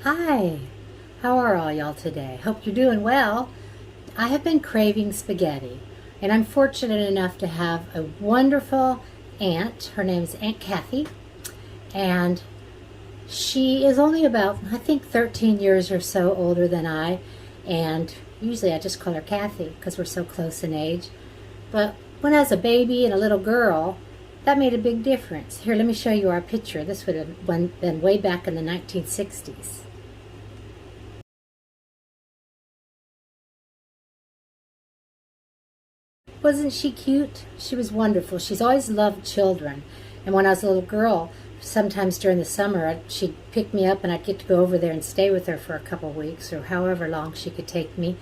Hi, how are all y'all today? Hope you're doing well. I have been craving spaghetti, and I'm fortunate enough to have a wonderful aunt. Her name's Aunt Kathy, and she is only about, I think, 13 years or so older than I, and usually I just call her Kathy because we're so close in age. But when I was a baby and a little girl, that made a big difference. Here, let me show you our picture. This would have been way back in the 1960s. Wasn't she cute? She was wonderful. She's always loved children. And when I was a little girl, sometimes during the summer, she'd pick me up and I'd get to go over there and stay with her for a couple weeks or however long she could take me.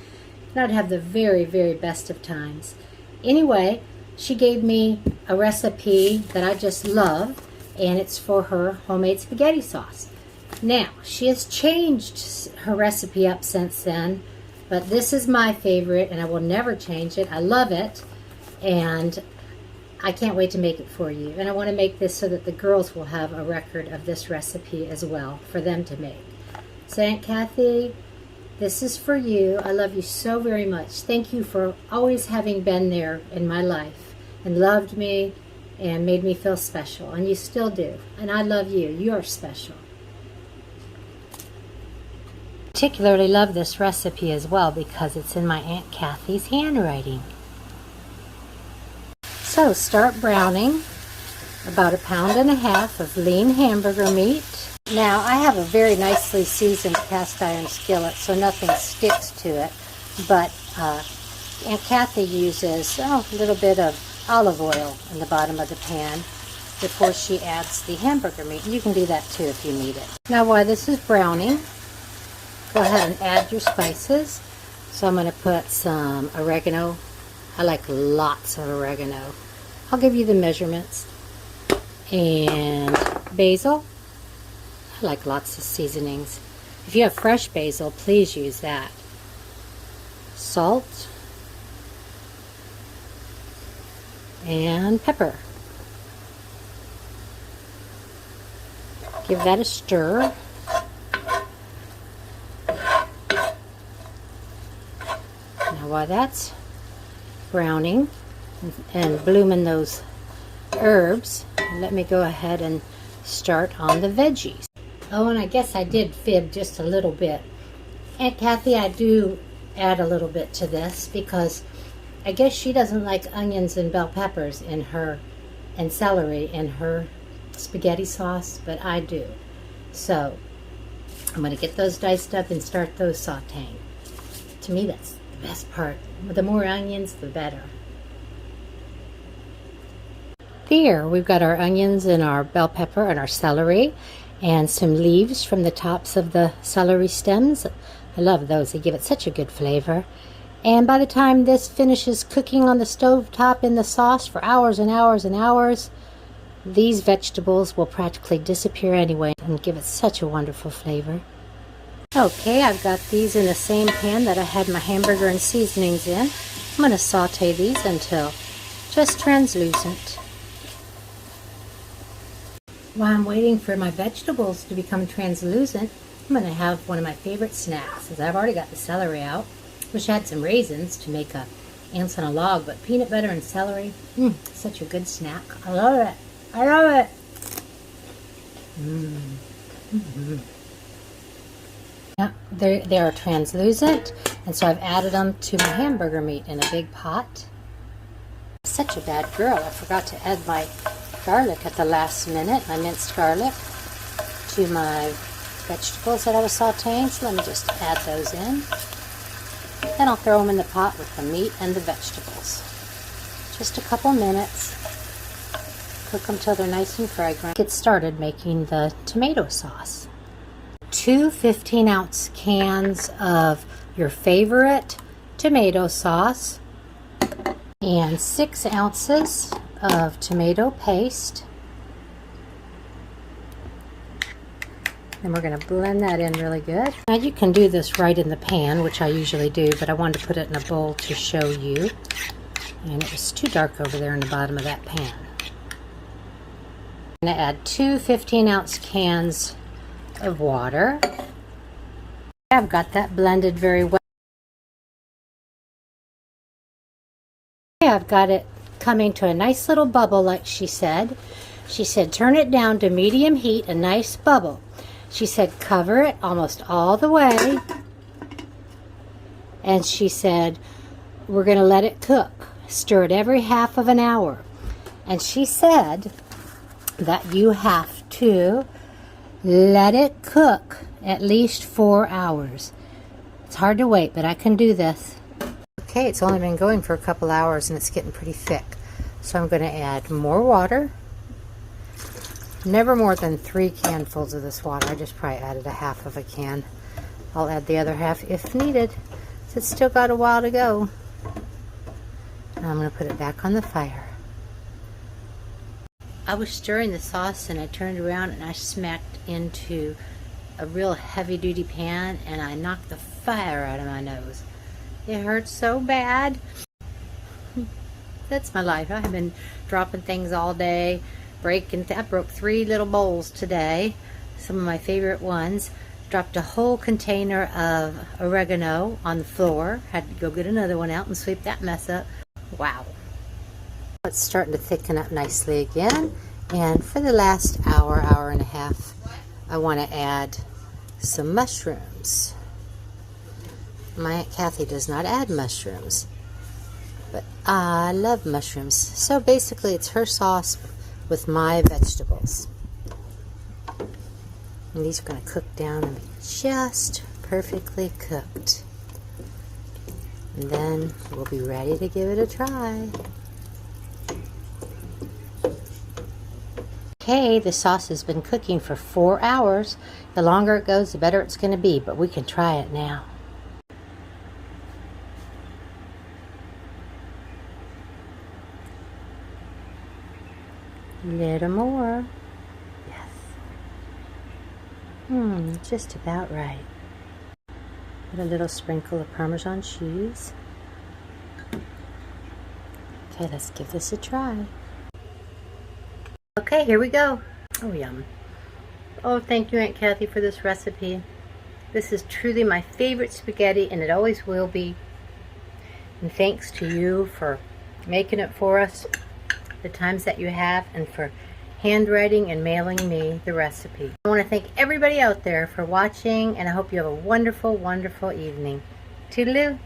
And I'd have the very, very best of times. Anyway, she gave me a recipe that I just love, and it's for her homemade spaghetti sauce. Now, she has changed her recipe up since then, but this is my favorite and I will never change it. I love it, and I can't wait to make it for you. And I want to make this so that the girls will have a record of this recipe as well for them to make. So Aunt Kathy, this is for you. I love you so very much. Thank you for always having been there in my life and loved me and made me feel special. And you still do. And I love you. You're special. Particularly love this recipe as well because it's in my Aunt Kathy's handwriting. So start browning about 1.5 pounds of lean hamburger meat. Now I have a very nicely seasoned cast iron skillet so nothing sticks to it, but Aunt Kathy uses a little bit of olive oil in the bottom of the pan before she adds the hamburger meat. You can do that too if you need it. Now while this is browning, go ahead and add your spices. So I'm going to put some oregano. I like lots of oregano. I'll give you the measurements. And basil. I like lots of seasonings. If you have fresh basil, please use that. Salt. And pepper. Give that a stir. While that's browning and blooming those herbs, let me go ahead and start on the veggies. Oh, and I guess I did fib just a little bit. Aunt Kathy, I do add a little bit to this because I guess she doesn't like onions and bell peppers in her, and celery in her spaghetti sauce, but I do. So I'm going to get those diced up and start those sauteing. To me, that's the best part. The more onions, the better. Here we've got our onions and our bell pepper and our celery and some leaves from the tops of the celery stems. I love those. They give it such a good flavor. And by the time this finishes cooking on the stove top in the sauce for hours and hours and hours, these vegetables will practically disappear anyway and give it such a wonderful flavor. Okay, I've got these in the same pan that I had my hamburger and seasonings in. I'm going to saute these until just translucent. While I'm waiting for my vegetables to become translucent, I'm going to have one of my favorite snacks. As I've already got the celery out. Wish I had some raisins to make a ants on a log, but peanut butter and celery, such a good snack. I love it. I love it. Yeah, they are translucent, and so I've added them to my hamburger meat in a big pot. Such a bad girl. I forgot to add my garlic at the last minute, my minced garlic, to my vegetables that I was sauteing. So let me just add those in. Then I'll throw them in the pot with the meat and the vegetables. Just a couple minutes. Cook them till they're nice and fragrant. Get started making the tomato sauce. 2 15-ounce cans of your favorite tomato sauce and 6 ounces of tomato paste. And we're going to blend that in really good. Now you can do this right in the pan, which I usually do, but I wanted to put it in a bowl to show you. And it was too dark over there in the bottom of that pan. I'm going to add 2 15-ounce cans of water. I've got that blended very well. Okay, I've got it coming to a nice little bubble like she said. She said turn it down to medium heat, a nice bubble. She said cover it almost all the way. And she said we're going to let it cook. Stir it every half of an hour. And she said that you have to let it cook at least 4 hours. It's hard to wait, but I can do this. Okay, it's only been going for a couple hours and it's getting pretty thick. So I'm going to add more water. Never more than 3 canfuls of this water. I just probably added a half of a can. I'll add the other half if needed. So it's still got a while to go. And I'm going to put it back on the fire. I was stirring the sauce and I turned around and I smacked into a real heavy-duty pan and I knocked the fire out of my nose. It hurts so bad. That's my life. I have been dropping things all day, I broke 3 little bowls today, some of my favorite ones. Dropped a whole container of oregano on the floor. Had to go get another one out and sweep that mess up. Wow. It's starting to thicken up nicely again. And for the last hour, hour and a half, I want to add some mushrooms. My Aunt Kathy does not add mushrooms, but I love mushrooms. So basically it's her sauce with my vegetables. And these are going to cook down and be just perfectly cooked. And then we'll be ready to give it a try. Okay, the sauce has been cooking for 4 hours. The longer it goes, the better it's going to be, but we can try it now. A little more. Yes. Just about right. Put a little sprinkle of Parmesan cheese. Okay, let's give this a try. Okay, here we go. Oh, yum. Oh, thank you, Aunt Kathy, for this recipe. This is truly my favorite spaghetti, and it always will be. And thanks to you for making it for us the times that you have, and for handwriting and mailing me the recipe. I want to thank everybody out there for watching, and I hope you have a wonderful, wonderful evening. Toodaloo!